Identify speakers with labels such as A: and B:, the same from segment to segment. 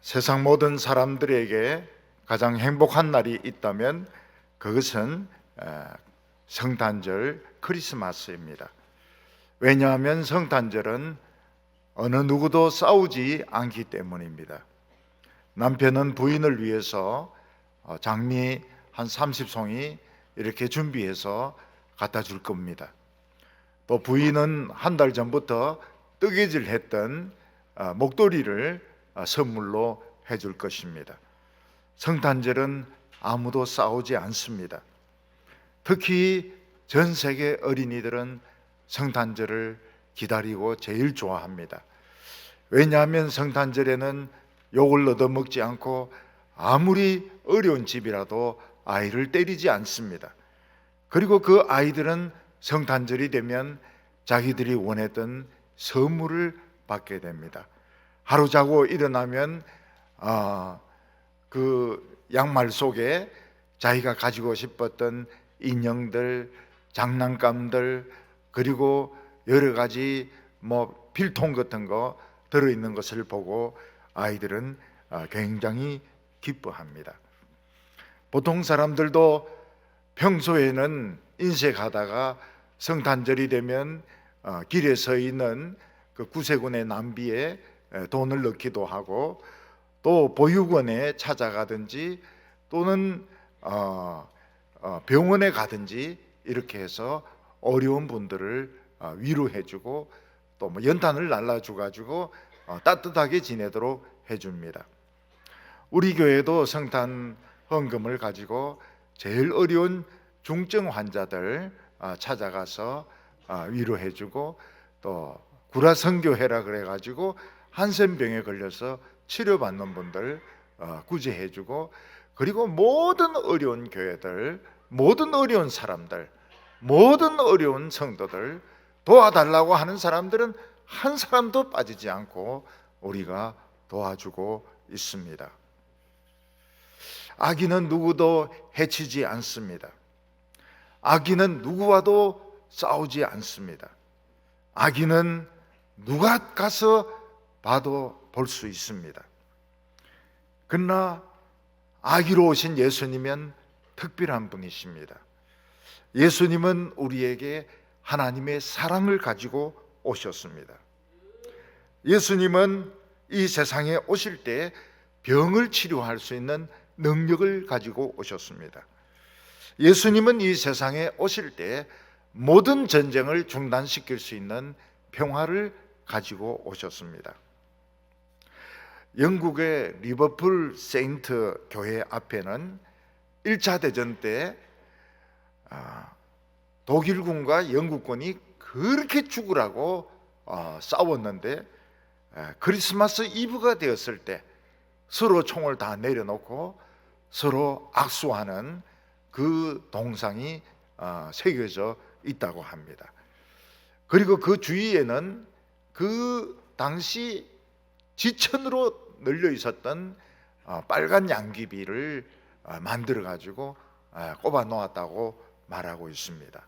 A: 세상 모든 사람들에게 가장 행복한 날이 있다면 그것은 성탄절 크리스마스입니다. 왜냐하면 성탄절은 어느 누구도 싸우지 않기 때문입니다. 남편은 부인을 위해서 장미 한 30송이 이렇게 준비해서 갖다 줄 겁니다. 또 부인은 한 달 전부터 뜨개질 했던 목도리를 선물로 해줄 것입니다. 성탄절은 아무도 싸우지 않습니다. 특히 전 세계 어린이들은 성탄절을 기다리고 제일 좋아합니다. 왜냐하면 성탄절에는 욕을 얻어먹지 않고 아무리 어려운 집이라도 아이를 때리지 않습니다. 그리고 그 아이들은 성탄절이 되면 자기들이 원했던 선물을 받게 됩니다. 하루 자고 일어나면 그 양말 속에 자기가 가지고 싶었던 인형들, 장난감들, 그리고 여러 가지 필통 같은 거 들어있는 것을 보고 아이들은 굉장히 기뻐합니다. 보통 사람들도 평소에는 인쇄하다가 성탄절이 되면 길에 서 있는 그 구세군의 남비에 돈을 넣기도 하고 또 보육원에 찾아가든지 또는 병원에 가든지 이렇게 해서 어려운 분들을 위로해주고 또 연탄을 날라줘가지고 따뜻하게 지내도록 해줍니다. 우리 교회도 성탄 헌금을 가지고 제일 어려운 중증 환자들 찾아가서 위로해주고 또 구라선교회라 그래가지고 한센병에 걸려서 치료받는 분들 구제해주고 그리고 모든 어려운 교회들, 모든 어려운 사람들, 모든 어려운 성도들 도와달라고 하는 사람들은 한 사람도 빠지지 않고 우리가 도와주고 있습니다. 악인은 누구도 해치지 않습니다. 악인은 누구와도 싸우지 않습니다. 악인은 누가 가서 봐도 볼 수 있습니다. 그러나 악의로 오신 예수님은 특별한 분이십니다. 예수님은 우리에게 하나님의 사랑을 가지고 오셨습니다. 예수님은 이 세상에 오실 때 병을 치료할 수 있는 능력을 가지고 오셨습니다. 예수님은 이 세상에 오실 때 모든 전쟁을 중단시킬 수 있는 평화를 가지고 오셨습니다. 영국의 리버풀 세인트 교회 앞에는 1차 대전 때 독일군과 영국군이 그렇게 죽으라고 싸웠는데 크리스마스 이브가 되었을 때 서로 총을 다 내려놓고 서로 악수하는 그 동상이 새겨져 있다고 합니다. 그리고 그 주위에는 그 당시 지천으로 널려 있었던 빨간 양귀비를 만들어 가지고 꼽아 놓았다고 말하고 있습니다.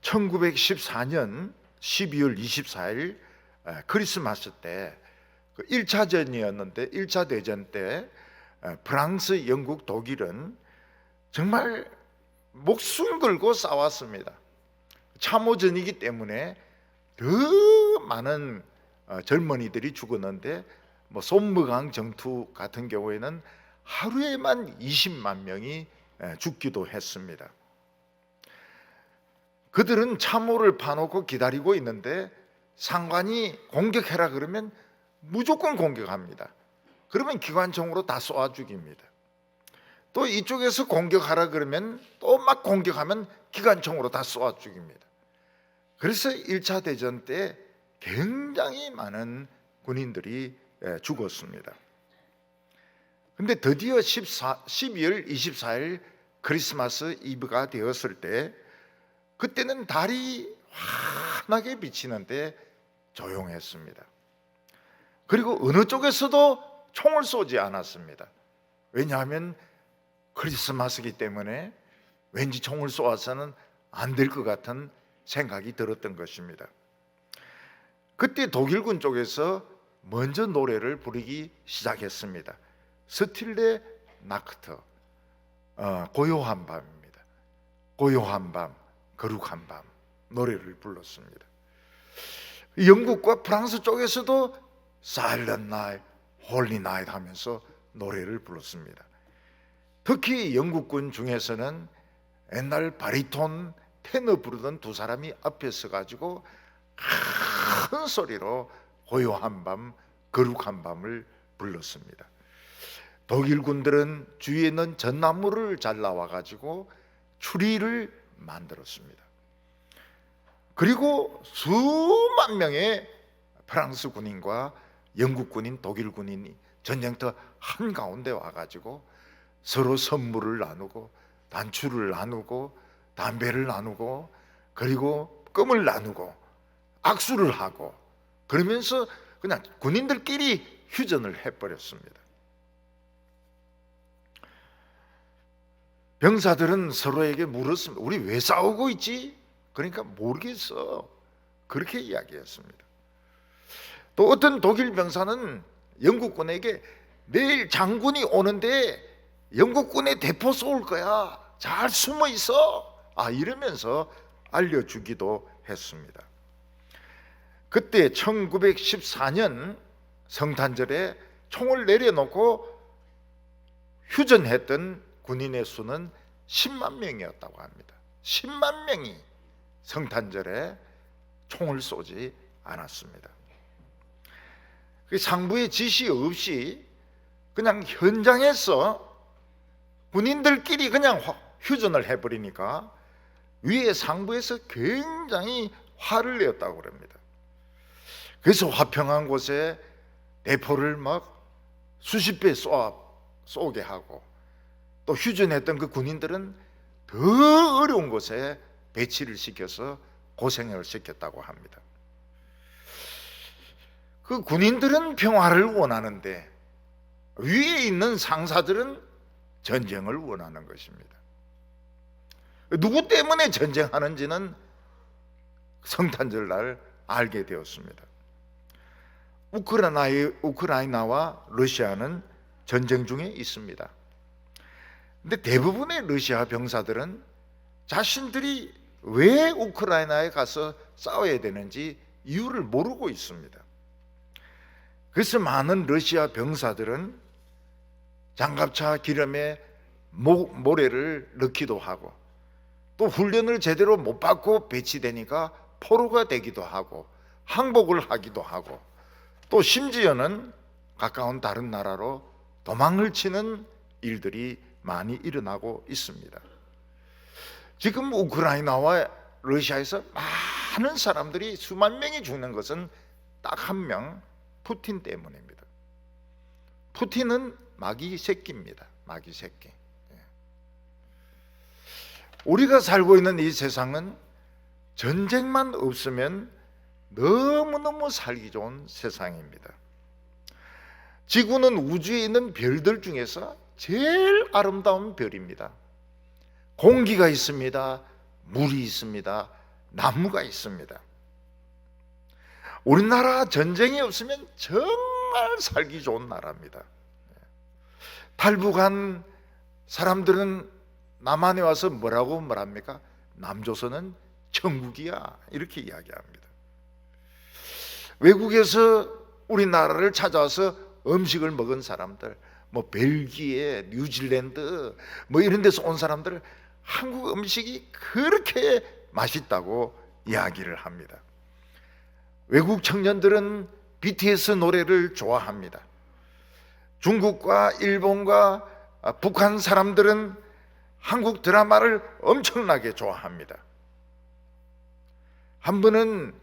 A: 1914년 12월 24일 크리스마스 때 1차전이었는데 1차 대전 때 프랑스, 영국, 독일은 정말 목숨 걸고 싸웠습니다. 참호전이기 때문에 더 많은 젊은이들이 죽었는데 솜무강 전투 같은 경우에는 하루에만 20만 명이 죽기도 했습니다. 그들은 참호를 파놓고 기다리고 있는데 상관이 공격해라 그러면 무조건 공격합니다. 그러면 기관총으로 다 쏘아 죽입니다. 또 이쪽에서 공격하라 그러면 또 막 공격하면 기관총으로 다 쏘아 죽입니다. 그래서 1차 대전 때 굉장히 많은 군인들이 죽었습니다. 근데 드디어 12월 24일 크리스마스 이브가 되었을 때 그때는 달이 환하게 비치는데 조용했습니다. 그리고 어느 쪽에서도 총을 쏘지 않았습니다. 왜냐하면 크리스마스이기 때문에 왠지 총을 쏘아서는 안 될 것 같은 생각이 들었던 것입니다. 그때 독일군 쪽에서 먼저 노래를 부르기 시작했습니다. 스틸레 나크트, 고요한 밤입니다. 고요한 밤, 거룩한 밤 노래를 불렀습니다. 영국과 프랑스 쪽에서도 Silent Night, Holy Night 하면서 노래를 불렀습니다. 특히 영국군 중에서는 옛날 바리톤, 테너 부르던 두 사람이 앞에 서가지고 큰 소리로 고요한 밤, 거룩한 밤을 불렀습니다. 독일 군들은 주위에 있는 전나무를 잘라와가지고 추리를 만들었습니다. 그리고 수만 명의 프랑스 군인과 영국 군인, 독일 군인이 전쟁터 한가운데 와가지고 서로 선물을 나누고 단추를 나누고 담배를 나누고 그리고 껌을 나누고 악수를 하고 그러면서 그냥 군인들끼리 휴전을 해버렸습니다. 병사들은 서로에게 물었습니다. 우리 왜 싸우고 있지? 그러니까 모르겠어. 그렇게 이야기했습니다. 또 어떤 독일 병사는 영국군에게 내일 장군이 오는데 영국군의 대포 쏠 거야. 잘 숨어 있어. 이러면서 알려주기도 했습니다. 그때 1914년 성탄절에 총을 내려놓고 휴전했던 군인의 수는 10만 명이었다고 합니다. 10만 명이 성탄절에 총을 쏘지 않았습니다. 상부의 지시 없이 그냥 현장에서 군인들끼리 그냥 휴전을 해버리니까 위에 상부에서 굉장히 화를 내었다고 그럽니다. 그래서 화평한 곳에 대포를 막 수십 배 쏘게 하고 또 휴전했던 그 군인들은 더 어려운 곳에 배치를 시켜서 고생을 시켰다고 합니다. 그 군인들은 평화를 원하는데 위에 있는 상사들은 전쟁을 원하는 것입니다. 누구 때문에 전쟁하는지는 성탄절 날 알게 되었습니다. 우크라이나와 러시아는 전쟁 중에 있습니다. 근데 대부분의 러시아 병사들은 자신들이 왜 우크라이나에 가서 싸워야 되는지 이유를 모르고 있습니다. 그래서 많은 러시아 병사들은 장갑차 기름에 모래를 넣기도 하고 또 훈련을 제대로 못 받고 배치되니까 포로가 되기도 하고 항복을 하기도 하고 또 심지어는 가까운 다른 나라로 도망을 치는 일들이 많이 일어나고 있습니다. 지금 우크라이나와 러시아에서 많은 사람들이 수만 명이 죽는 것은 딱 한 명, 푸틴 때문입니다. 푸틴은 마귀 새끼입니다. 마귀 새끼. 우리가 살고 있는 이 세상은 전쟁만 없으면 너무너무 살기 좋은 세상입니다. 지구는 우주에 있는 별들 중에서 제일 아름다운 별입니다. 공기가 있습니다. 물이 있습니다. 나무가 있습니다. 우리나라 전쟁이 없으면 정말 살기 좋은 나라입니다. 탈북한 사람들은 남한에 와서 뭐라고 말합니까? 남조선은 천국이야 이렇게 이야기합니다. 외국에서 우리나라를 찾아와서 음식을 먹은 사람들, 벨기에, 뉴질랜드 이런 데서 온 사람들은 한국 음식이 그렇게 맛있다고 이야기를 합니다. 외국 청년들은 BTS 노래를 좋아합니다. 중국과 일본과 북한 사람들은 한국 드라마를 엄청나게 좋아합니다. 한 번은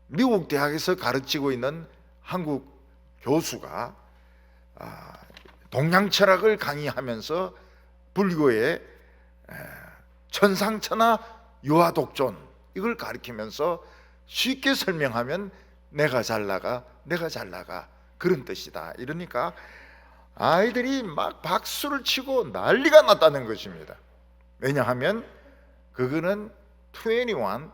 A: 미국 대학에서 가르치고 있는 한국 교수가 동양 철학을 강의하면서 불교의 천상천하 유아독존 이걸 가르치면서 쉽게 설명하면 내가 잘 나가 그런 뜻이다. 이러니까 아이들이 막 박수를 치고 난리가 났다는 것입니다. 왜냐하면 그거는 21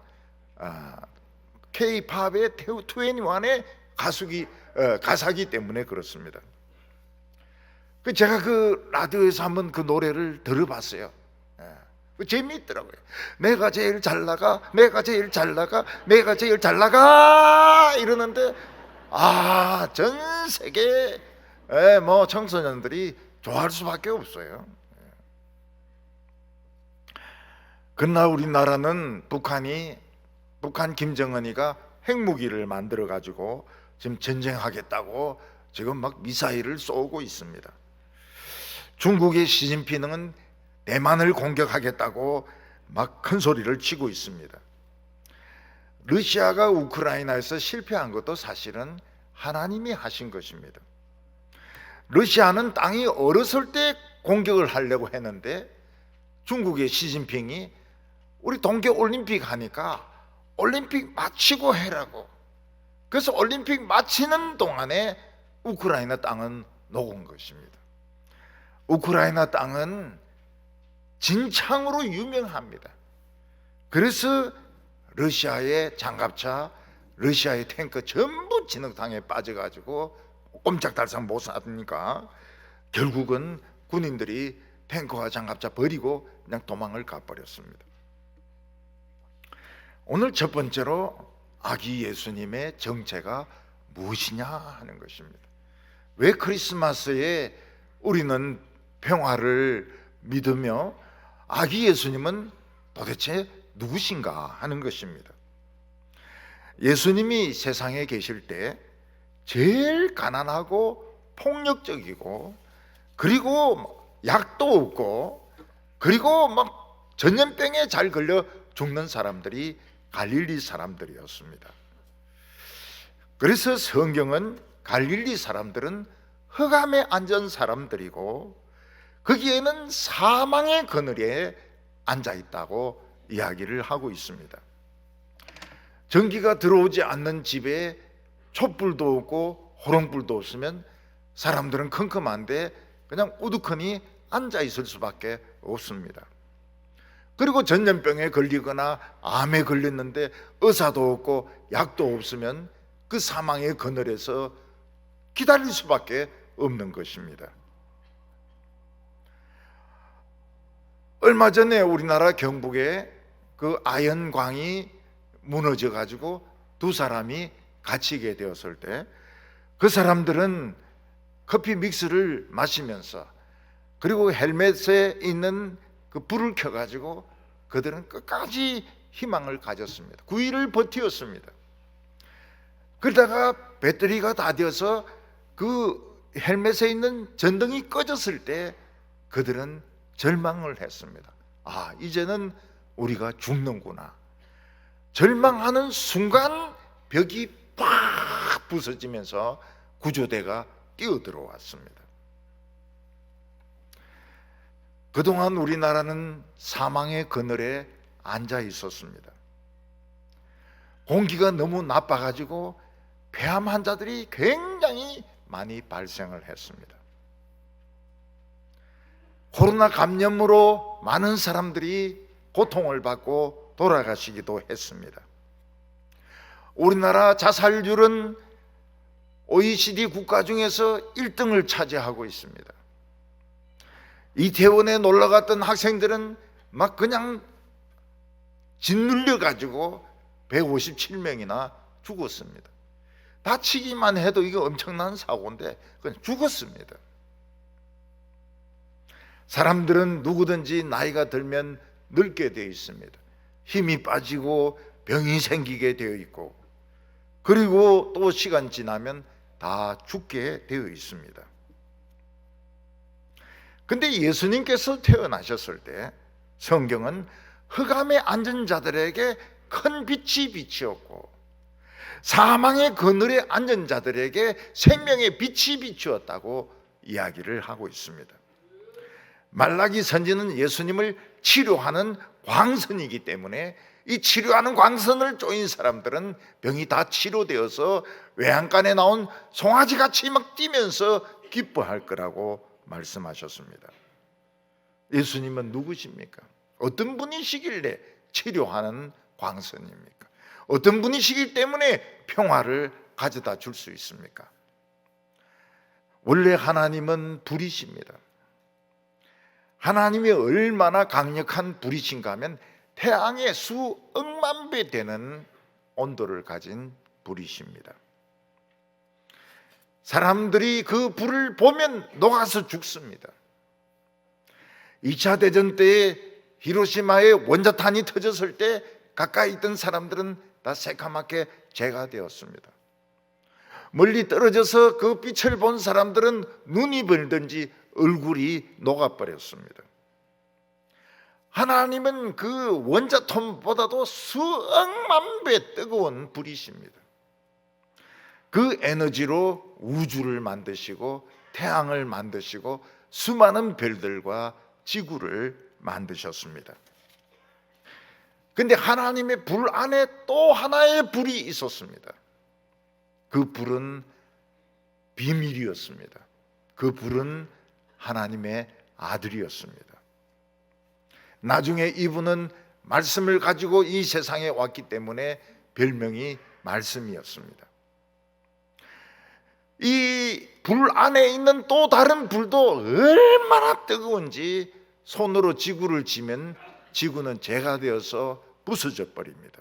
A: K-팝의 21의 가수기 가사기 때문에 그렇습니다. 제가 그 라디오에서 한번 그 노래를 들어봤어요. 재미있더라고요. 내가 제일 잘 나가, 내가 제일 잘 나가, 내가 제일 잘 나가 이러는데 전 세계 뭐 청소년들이 좋아할 수밖에 없어요. 그러나 우리나라는 북한 김정은이가 핵무기를 만들어 가지고 지금 전쟁하겠다고 지금 막 미사일을 쏘고 있습니다. 중국의 시진핑은 대만을 공격하겠다고 막 큰 소리를 치고 있습니다. 러시아가 우크라이나에서 실패한 것도 사실은 하나님이 하신 것입니다. 러시아는 땅이 얼었을 때 공격을 하려고 했는데 중국의 시진핑이 우리 동계올림픽 하니까 올림픽 마치고 해라고. 그래서 올림픽 마치는 동안에 우크라이나 땅은 녹은 것입니다. 우크라이나 땅은 진창으로 유명합니다. 그래서 러시아의 장갑차, 러시아의 탱크 전부 진흙탕에 빠져가지고 꼼짝달싹 못 삽니까? 결국은 군인들이 탱크와 장갑차 버리고 그냥 도망을 가버렸습니다. 오늘 첫 번째로 아기 예수님의 정체가 무엇이냐 하는 것입니다. 왜 크리스마스에 우리는 평화를 믿으며 아기 예수님은 도대체 누구신가 하는 것입니다. 예수님이 세상에 계실 때 제일 가난하고 폭력적이고 그리고 약도 없고 그리고 막 전염병에 잘 걸려 죽는 사람들이 갈릴리 사람들이었습니다. 그래서 성경은 갈릴리 사람들은 흑암에 앉은 사람들이고 거기에는 사망의 그늘에 앉아 있다고 이야기를 하고 있습니다. 전기가 들어오지 않는 집에 촛불도 없고 호롱불도 없으면 사람들은 컴컴한데 그냥 우두커니 앉아 있을 수밖에 없습니다. 그리고 전염병에 걸리거나 암에 걸렸는데 의사도 없고 약도 없으면 그 사망의 그늘에서 기다릴 수밖에 없는 것입니다. 얼마 전에 우리나라 경북에 그 아연광이 무너져 가지고 두 사람이 갇히게 되었을 때 그 사람들은 커피 믹스를 마시면서 그리고 헬멧에 있는 그 불을 켜 가지고 그들은 끝까지 희망을 가졌습니다. 9일을 버티었습니다. 그러다가 배터리가 다 되어서 그 헬멧에 있는 전등이 꺼졌을 때 그들은 절망을 했습니다. 이제는 우리가 죽는구나. 절망하는 순간 벽이 팍 부서지면서 구조대가 뛰어들어왔습니다. 그동안 우리나라는 사망의 그늘에 앉아 있었습니다. 공기가 너무 나빠가지고 폐암 환자들이 굉장히 많이 발생을 했습니다. 코로나 감염으로 많은 사람들이 고통을 받고 돌아가시기도 했습니다. 우리나라 자살률은 OECD 국가 중에서 1등을 차지하고 있습니다. 이태원에 놀러 갔던 학생들은 막 그냥 짓눌려 가지고 157명이나 죽었습니다. 다치기만 해도 이거 엄청난 사고인데 그냥 죽었습니다. 사람들은 누구든지 나이가 들면 늙게 되어 있습니다. 힘이 빠지고 병이 생기게 되어 있고 그리고 또 시간 지나면 다 죽게 되어 있습니다. 근데 예수님께서 태어나셨을 때 성경은 흑암에 앉은 자들에게 큰 빛이 비치었고 사망의 그늘에 앉은 자들에게 생명의 빛이 비추었다고 이야기를 하고 있습니다. 말라기 선지는 예수님을 치료하는 광선이기 때문에 이 치료하는 광선을 쪼인 사람들은 병이 다 치료되어서 외양간에 나온 송아지같이 막 뛰면서 기뻐할 거라고 말씀하셨습니다. 예수님은 누구십니까? 어떤 분이시길래 치료하는 광선입니까? 어떤 분이시기 때문에 평화를 가져다 줄 수 있습니까? 원래 하나님은 불이십니다. 하나님이 얼마나 강력한 불이신가 하면 태양의 수억만 배 되는 온도를 가진 불이십니다. 사람들이 그 불을 보면 녹아서 죽습니다. 2차 대전 때에 히로시마에 원자탄이 터졌을 때 가까이 있던 사람들은 다 새까맣게 재가 되었습니다. 멀리 떨어져서 그 빛을 본 사람들은 눈이 벌든지 얼굴이 녹아버렸습니다. 하나님은 그 원자탄보다도 수억만 배 뜨거운 불이십니다. 그 에너지로 우주를 만드시고 태양을 만드시고 수많은 별들과 지구를 만드셨습니다. 근데 하나님의 불 안에 또 하나의 불이 있었습니다. 그 불은 비밀이었습니다. 그 불은 하나님의 아들이었습니다. 나중에 이분은 말씀을 가지고 이 세상에 왔기 때문에 별명이 말씀이었습니다. 이 불 안에 있는 또 다른 불도 얼마나 뜨거운지 손으로 지구를 쥐면 지구는 재가 되어서 부서져 버립니다.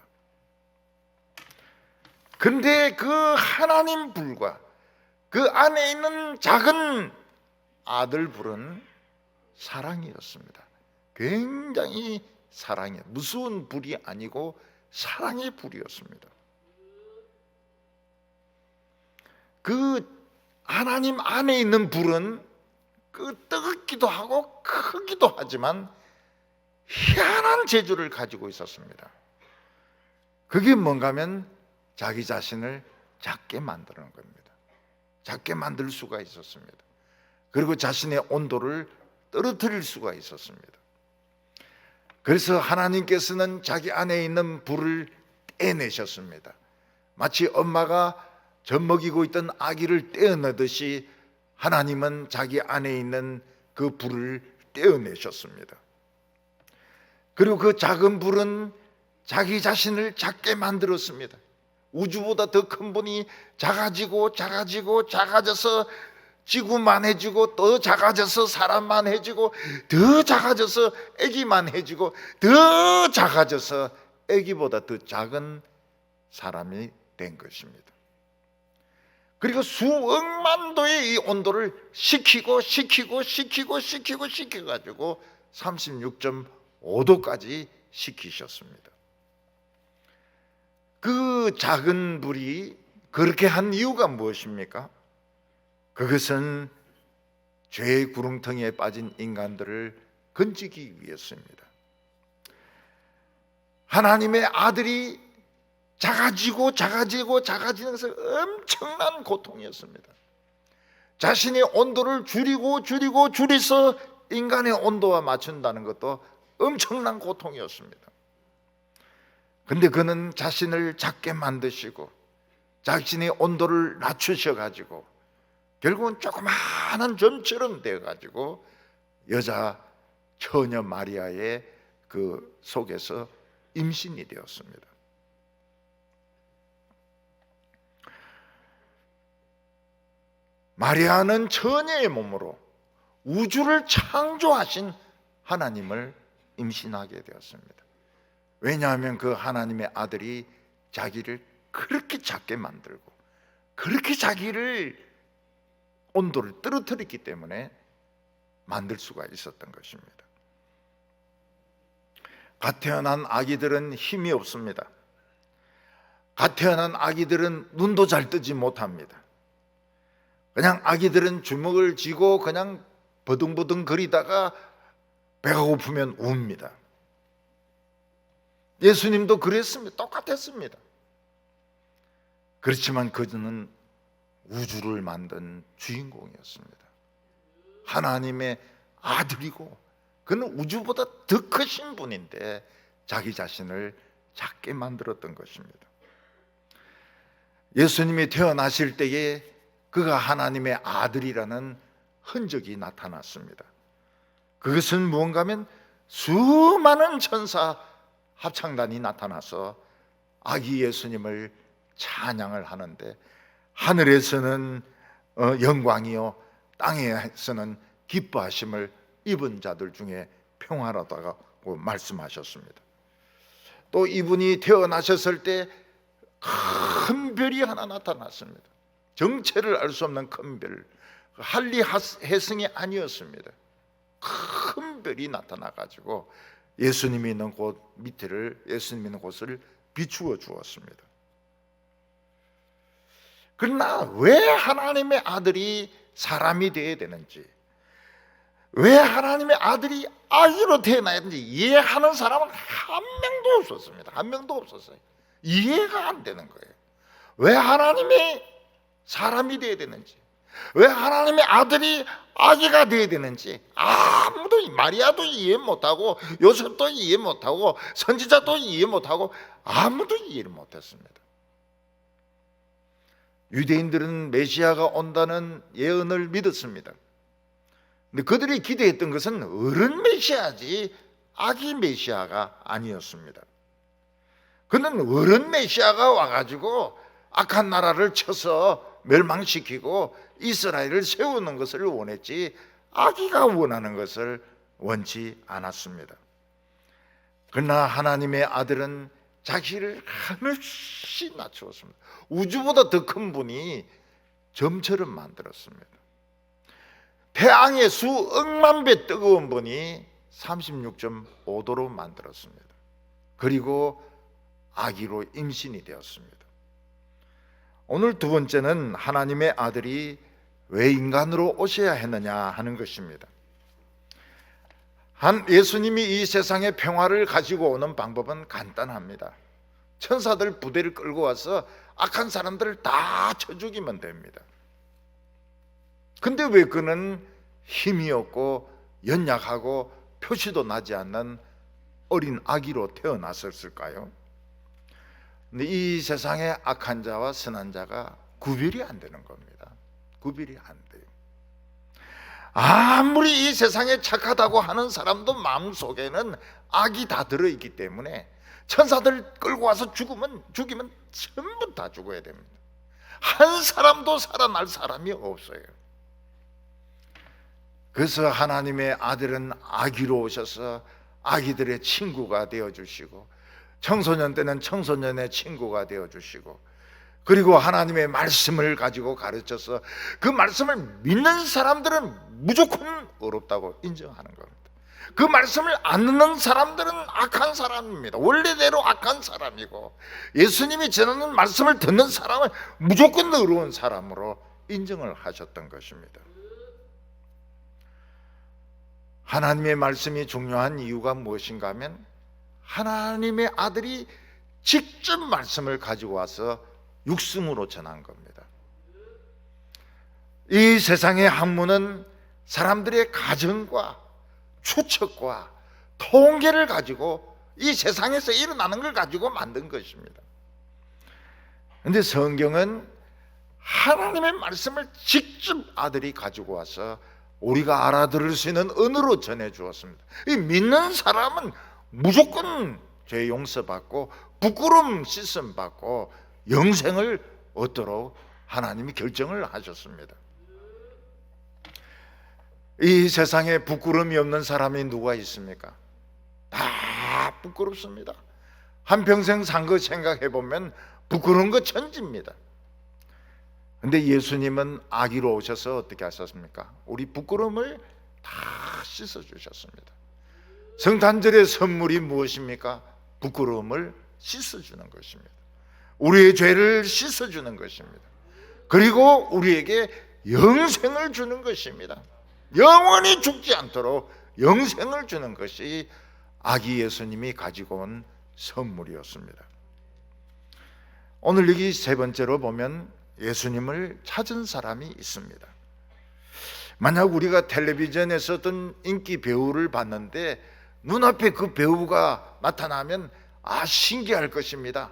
A: 그런데 그 하나님 불과 그 안에 있는 작은 아들 불은 사랑이었습니다. 굉장히 사랑이에요. 무서운 불이 아니고 사랑의 불이었습니다. 그 하나님 안에 있는 불은 그 뜨겁기도 하고 크기도 하지만 희한한 재주를 가지고 있었습니다. 그게 뭔가 하면 자기 자신을 작게 만드는 겁니다. 작게 만들 수가 있었습니다. 그리고 자신의 온도를 떨어뜨릴 수가 있었습니다. 그래서 하나님께서는 자기 안에 있는 불을 떼내셨습니다. 마치 엄마가 젖 먹이고 있던 아기를 떼어내듯이 하나님은 자기 안에 있는 그 불을 떼어내셨습니다. 그리고 그 작은 불은 자기 자신을 작게 만들었습니다. 우주보다 더 큰 분이 작아지고 작아져서 지구만해지고 더 작아져서 사람만해지고 더 작아져서 아기만해지고 더 작아져서 아기보다 더 작은 사람이 된 것입니다. 그리고 수억만 도의 이 온도를 식히고 가지고 36.5도까지 식히셨습니다. 그 작은 불이 그렇게 한 이유가 무엇입니까? 그것은 죄의 구렁텅이에 빠진 인간들을 건지기 위해서입니다. 하나님의 아들이 작아지는 것은 엄청난 고통이었습니다. 자신의 온도를 줄여서 인간의 온도와 맞춘다는 것도 엄청난 고통이었습니다. 근데 그는 자신을 작게 만드시고 자신의 온도를 낮추셔가지고 결국은 조그마한 점처럼 되어가지고 여자 처녀 마리아의 그 속에서 임신이 되었습니다. 마리아는 처녀의 몸으로 우주를 창조하신 하나님을 임신하게 되었습니다. 왜냐하면 그 하나님의 아들이 자기를 그렇게 작게 만들고 그렇게 자기를 온도를 떨어뜨렸기 때문에 만들 수가 있었던 것입니다. 갓 태어난 아기들은 힘이 없습니다. 갓 태어난 아기들은 눈도 잘 뜨지 못합니다. 그냥 아기들은 주먹을 쥐고 그냥 버둥버둥 거리다가 배가 고프면 웁니다. 예수님도 그랬습니다. 똑같았습니다. 그렇지만 그는 우주를 만든 주인공이었습니다. 하나님의 아들이고 그는 우주보다 더 크신 분인데 자기 자신을 작게 만들었던 것입니다. 예수님이 태어나실 때에 그가 하나님의 아들이라는 흔적이 나타났습니다. 그것은 무언가 하면 수많은 천사 합창단이 나타나서 아기 예수님을 찬양을 하는데 하늘에서는 영광이요 땅에서는 기뻐하심을 입은 자들 중에 평화로다고 말씀하셨습니다. 또 이분이 태어나셨을 때 큰 별이 하나 나타났습니다. 정체를 알 수 없는 큰 별, 한리해성이 아니었습니다. 큰 별이 나타나가지고 예수님이 있는 곳 밑에를, 예수님이 있는 곳을 비추어 주었습니다. 그러나 왜 하나님의 아들이 사람이 되어야 되는지, 왜 하나님의 아들이 아기로 태어나야 되는지 이해하는 사람은 한 명도 없었습니다. 한 명도 없었어요. 이해가 안 되는 거예요. 왜 하나님이 사람이 되어야 되는지, 왜 하나님의 아들이 아기가 되어야 되는지 아무도, 마리아도 이해 못하고 요셉도 이해 못하고 선지자도 이해 못하고 아무도 이해를 못했습니다. 유대인들은 메시아가 온다는 예언을 믿었습니다. 근데 그들이 기대했던 것은 어른 메시아지 아기 메시아가 아니었습니다. 그는 어른 메시아가 와가지고 악한 나라를 쳐서 멸망시키고 이스라엘을 세우는 것을 원했지 아기가 원하는 것을 원치 않았습니다. 그러나 하나님의 아들은 자기를 하늘씩 낮추었습니다. 우주보다 더 큰 분이 점처럼 만들었습니다. 태양의 수억만 배 뜨거운 분이 36.5도로 만들었습니다. 그리고 아기로 임신이 되었습니다. 오늘 두 번째는 하나님의 아들이 왜 인간으로 오셔야 했느냐 하는 것입니다. 예수님이 이 세상에 평화를 가지고 오는 방법은 간단합니다. 천사들 부대를 끌고 와서 악한 사람들을 다 쳐 죽이면 됩니다. 근데 왜 그는 힘이 없고 연약하고 표시도 나지 않는 어린 아기로 태어났을까요? 근데 이 세상에 악한 자와 선한 자가 구별이 안 되는 겁니다. 구별이 안 돼요. 아무리 이 세상에 착하다고 하는 사람도 마음속에는 악이 다 들어있기 때문에 천사들 끌고 와서 죽이면 전부 다 죽어야 됩니다. 한 사람도 살아날 사람이 없어요. 그래서 하나님의 아들은 아기로 오셔서 아기들의 친구가 되어주시고, 청소년 때는 청소년의 친구가 되어주시고, 그리고 하나님의 말씀을 가지고 가르쳐서 그 말씀을 믿는 사람들은 무조건 어렵다고 인정하는 겁니다. 그 말씀을 안 듣는 사람들은 악한 사람입니다. 원래대로 악한 사람이고, 예수님이 전하는 말씀을 듣는 사람은 무조건 어려운 사람으로 인정을 하셨던 것입니다. 하나님의 말씀이 중요한 이유가 무엇인가 하면 하나님의 아들이 직접 말씀을 가지고 와서 육성으로 전한 겁니다. 이 세상의 학문은 사람들의 가정과 추측과 통계를 가지고 이 세상에서 일어나는 걸 가지고 만든 것입니다. 그런데 성경은 하나님의 말씀을 직접 아들이 가지고 와서 우리가 알아들을 수 있는 언어로 전해 주었습니다. 이 믿는 사람은 무조건 죄 용서받고 부끄러움 씻음 받고 영생을 얻도록 하나님이 결정을 하셨습니다. 이 세상에 부끄러움이 없는 사람이 누가 있습니까? 다 부끄럽습니다. 한평생 산 거 생각해 보면 부끄러운 거 천지입니다. 근데 예수님은 아기로 오셔서 어떻게 하셨습니까? 우리 부끄러움을 다 씻어주셨습니다. 성탄절의 선물이 무엇입니까? 부끄러움을 씻어주는 것입니다. 우리의 죄를 씻어주는 것입니다. 그리고 우리에게 영생을 주는 것입니다. 영원히 죽지 않도록 영생을 주는 것이 아기 예수님이 가지고 온 선물이었습니다. 오늘 여기 세 번째로 보면 예수님을 찾은 사람이 있습니다. 만약 우리가 텔레비전에서 어떤 인기 배우를 봤는데 눈앞에 그 배우가 나타나면 신기할 것입니다.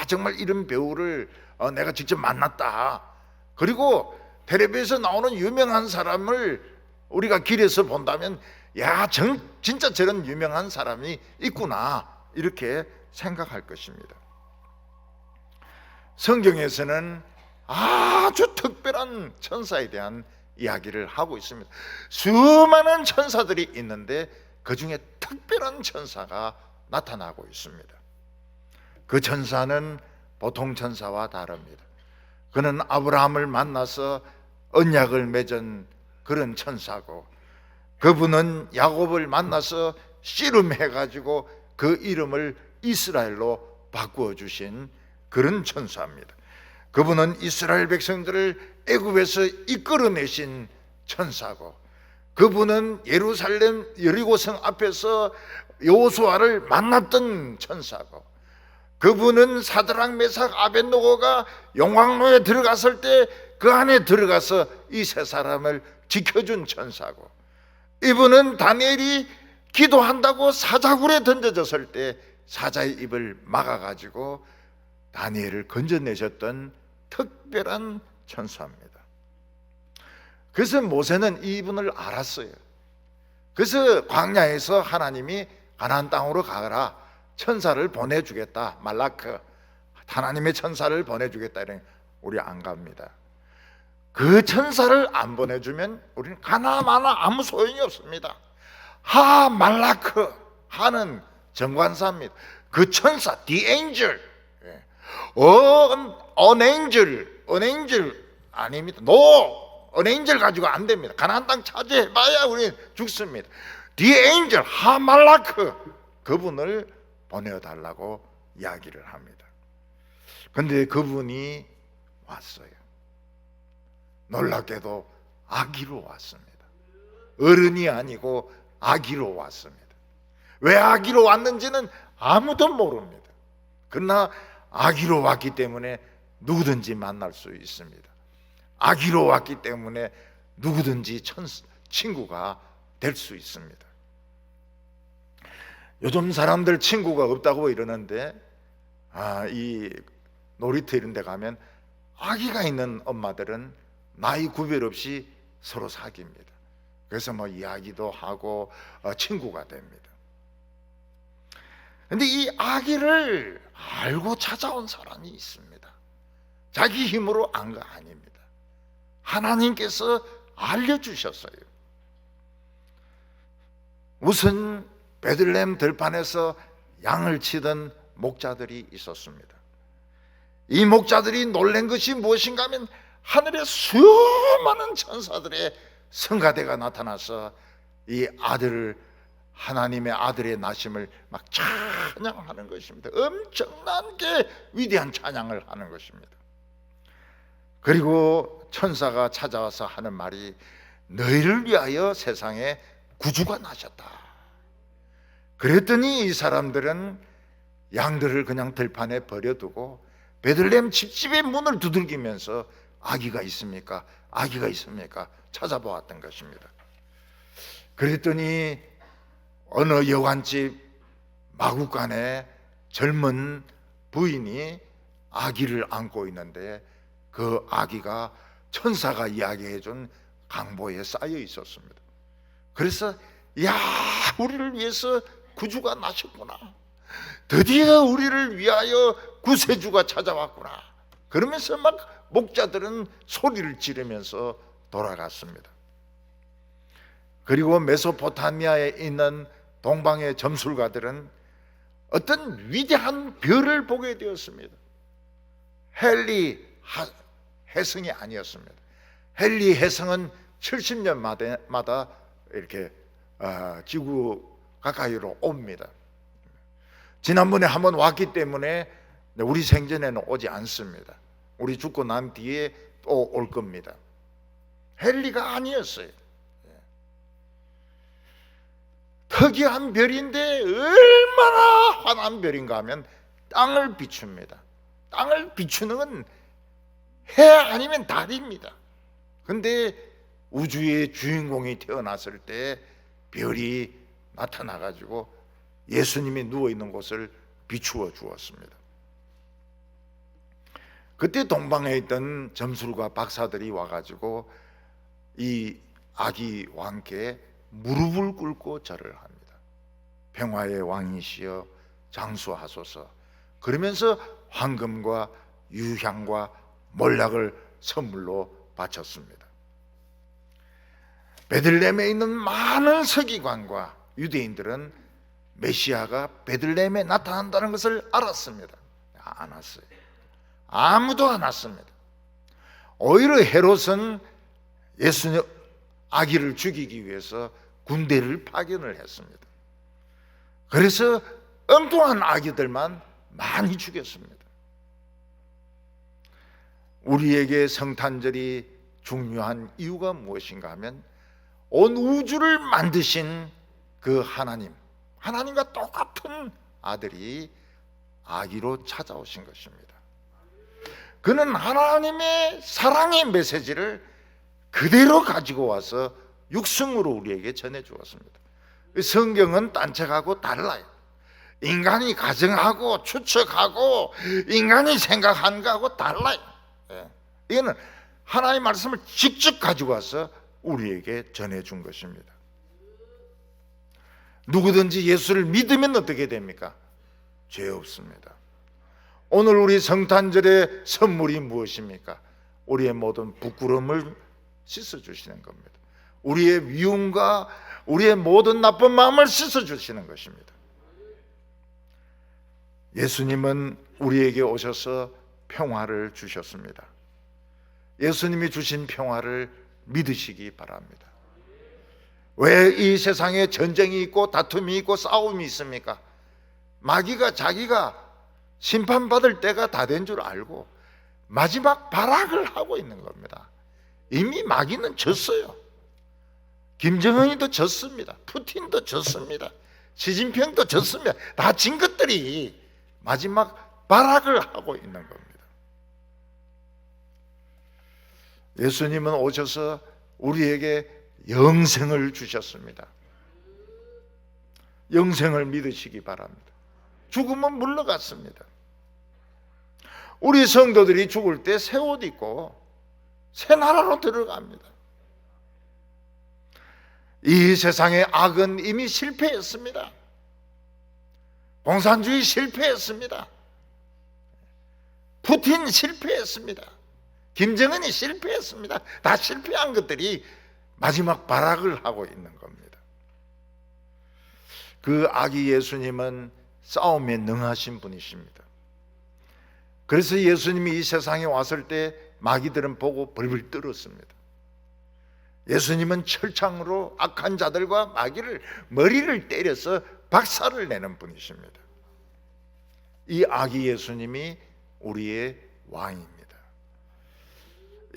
A: 정말 이런 배우를 내가 직접 만났다. 그리고 텔레비에서 나오는 유명한 사람을 우리가 길에서 본다면 진짜 저런 유명한 사람이 있구나, 이렇게 생각할 것입니다. 성경에서는 아주 특별한 천사에 대한 이야기를 하고 있습니다. 수많은 천사들이 있는데 그 중에 특별한 천사가 나타나고 있습니다. 그 천사는 보통 천사와 다릅니다. 그는 아브라함을 만나서 언약을 맺은 그런 천사고, 그분은 야곱을 만나서 씨름해가지고 그 이름을 이스라엘로 바꾸어 주신 그런 천사입니다. 그분은 이스라엘 백성들을 애굽에서 이끌어내신 천사고, 그분은 예루살렘 여리고성 앞에서 여호수아를 만났던 천사고, 그분은 사드락 메삭 아벳노고가 용광로에 들어갔을 때 그 안에 들어가서 이 세 사람을 지켜준 천사고, 이분은 다니엘이 기도한다고 사자굴에 던져졌을 때 사자의 입을 막아가지고 다니엘을 건져내셨던 특별한 천사입니다. 그래서 모세는 이분을 알았어요. 그래서 광야에서 하나님이 가나안 땅으로 가라, 천사를 보내주겠다, 말라크, 하나님의 천사를 보내주겠다 이러니 우리 안 갑니다. 그 천사를 안 보내주면 우리는 가나 마나 아무 소용이 없습니다. 하 말라크, 하는 정관사입니다. 그 천사, the angel, an angel 아닙니다. no, an angel 가지고 안 됩니다. 가나안 땅 차지해봐야 우리는 죽습니다. the angel, 하 말라크, 그분을 보내달라고 이야기를 합니다. 그런데 그분이 왔어요. 놀랍게도 아기로 왔습니다. 어른이 아니고 아기로 왔습니다. 왜 아기로 왔는지는 아무도 모릅니다. 그러나 아기로 왔기 때문에 누구든지 만날 수 있습니다. 아기로 왔기 때문에 누구든지 친구가 될 수 있습니다. 요즘 사람들 친구가 없다고 이러는데, 이 놀이터 이런 데 가면 아기가 있는 엄마들은 나이 구별 없이 서로 사귀입니다. 그래서 뭐 이야기도 하고 친구가 됩니다. 그런데 이 아기를 알고 찾아온 사람이 있습니다. 자기 힘으로 안 거 아닙니다. 하나님께서 알려주셨어요. 우선 베들레헴 들판에서 양을 치던 목자들이 있었습니다. 이 목자들이 놀란 것이 무엇인가 하면 하늘에 수많은 천사들의 성가대가 나타나서 이 아들을, 하나님의 아들의 나심을 막 찬양하는 것입니다. 엄청나게 위대한 찬양을 하는 것입니다. 그리고 천사가 찾아와서 하는 말이, 너희를 위하여 세상에 구주가 나셨다. 그랬더니 이 사람들은 양들을 그냥 들판에 버려두고 베들레헴 집집의 문을 두들기면서 아기가 있습니까? 아기가 있습니까? 찾아보았던 것입니다. 그랬더니 어느 여관집 마구간에 젊은 부인이 아기를 안고 있는데 그 아기가 천사가 이야기해준 강보에 쌓여 있었습니다. 그래서 야, 우리를 위해서 구주가 나셨구나, 드디어 우리를 위하여 구세주가 찾아왔구나, 그러면서 막 목자들은 소리를 지르면서 돌아갔습니다. 그리고 메소포타미아에 있는 동방의 점술가들은 어떤 위대한 별을 보게 되었습니다. 헨리 해성이 아니었습니다. 헨리 해성은 70년마다 이렇게 지구 가까이로 옵니다. 지난번에 한번 왔기 때문에 우리 생전에는 오지 않습니다. 우리 죽고 난 뒤에 또 올 겁니다. 헨리가 아니었어요. 특이한 별인데 얼마나 환한 별인가 하면 땅을 비춥니다. 땅을 비추는 건 해 아니면 달입니다. 그런데 우주의 주인공이 태어났을 때 별이 나타나가지고 예수님이 누워있는 곳을 비추어 주었습니다. 그때 동방에 있던 점술가 박사들이 와가지고 이 아기 왕께 무릎을 꿇고 절을 합니다. 평화의 왕이시여 장수하소서. 그러면서 황금과 유향과 몰락을 선물로 바쳤습니다. 베들레헴에 있는 많은 서기관과 유대인들은 메시아가 베들레헴에 나타난다는 것을 알았습니다. 안 왔어요. 아무도 안 왔습니다. 오히려 헤롯은 예수님 아기를 죽이기 위해서 군대를 파견을 했습니다. 그래서 엉뚱한 아기들만 많이 죽였습니다. 우리에게 성탄절이 중요한 이유가 무엇인가 하면 온 우주를 만드신 그 하나님과 똑같은 아들이 아기로 찾아오신 것입니다. 그는 하나님의 사랑의 메시지를 그대로 가지고 와서 육성으로 우리에게 전해 주었습니다. 성경은 딴 책하고 달라요. 인간이 가정하고 추측하고 인간이 생각하는 거하고 달라요. 이거는 하나님의 말씀을 직접 가지고 와서 우리에게 전해 준 것입니다. 누구든지 예수를 믿으면 어떻게 됩니까? 죄 없습니다. 오늘 우리 성탄절의 선물이 무엇입니까? 우리의 모든 부끄러움을 씻어주시는 겁니다. 우리의 미움과 우리의 모든 나쁜 마음을 씻어주시는 것입니다. 예수님은 우리에게 오셔서 평화를 주셨습니다. 예수님이 주신 평화를 믿으시기 바랍니다. 왜 이 세상에 전쟁이 있고 다툼이 있고 싸움이 있습니까? 마귀가 자기가 심판받을 때가 다 된 줄 알고 마지막 발악을 하고 있는 겁니다. 이미 마귀는 졌어요. 김정은이도 졌습니다. 푸틴도 졌습니다. 시진핑도 졌습니다. 다 진 것들이 마지막 발악을 하고 있는 겁니다. 예수님은 오셔서 우리에게 영생을 주셨습니다. 영생을 믿으시기 바랍니다. 죽음은 물러갔습니다. 우리 성도들이 죽을 때 새 옷 입고 새 나라로 들어갑니다. 이 세상의 악은 이미 실패했습니다. 공산주의 실패했습니다. 푸틴 실패했습니다. 김정은이 실패했습니다. 다 실패한 것들이 마지막 발악을 하고 있는 겁니다. 그 아기 예수님은 싸움에 능하신 분이십니다. 그래서 예수님이 이 세상에 왔을 때 마귀들은 보고 벌벌 떨었습니다. 예수님은 철창으로 악한 자들과 마귀를 머리를 때려서 박살을 내는 분이십니다. 이 아기 예수님이 우리의 왕입니다.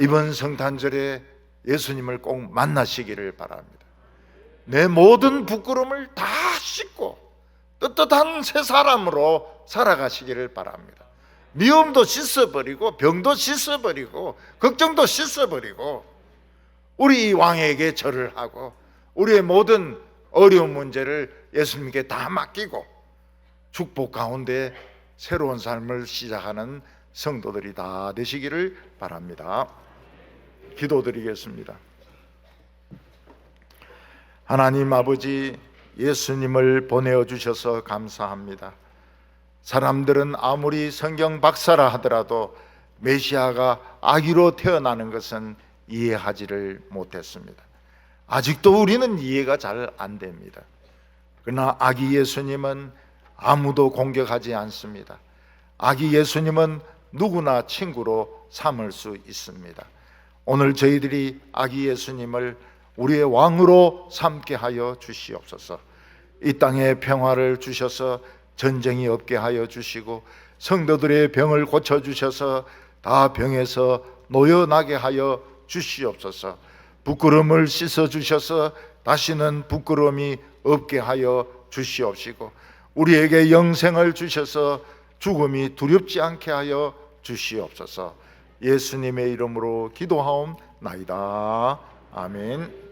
A: 이번 성탄절에 예수님을 꼭 만나시기를 바랍니다. 내 모든 부끄러움을 다 씻고 떳떳한 새 사람으로 살아가시기를 바랍니다. 미움도 씻어버리고 병도 씻어버리고 걱정도 씻어버리고 우리 왕에게 절을 하고 우리의 모든 어려운 문제를 예수님께 다 맡기고 축복 가운데 새로운 삶을 시작하는 성도들이 다 되시기를 바랍니다. 기도드리겠습니다. 하나님 아버지, 예수님을 보내어 주셔서 감사합니다. 사람들은 아무리 성경 박사라 하더라도 메시아가 아기로 태어나는 것은 이해하지를 못했습니다. 아직도 우리는 이해가 잘 안 됩니다. 그러나 아기 예수님은 아무도 공격하지 않습니다. 아기 예수님은 누구나 친구로 삼을 수 있습니다. 오늘 저희들이 아기 예수님을 우리의 왕으로 삼게 하여 주시옵소서. 이 땅에 평화를 주셔서 전쟁이 없게 하여 주시고 성도들의 병을 고쳐주셔서 다 병에서 노여나게 하여 주시옵소서. 부끄러움을 씻어주셔서 다시는 부끄러움이 없게 하여 주시옵시고 우리에게 영생을 주셔서 죽음이 두렵지 않게 하여 주시옵소서. 예수님의 이름으로 기도하옵나이다. 아멘.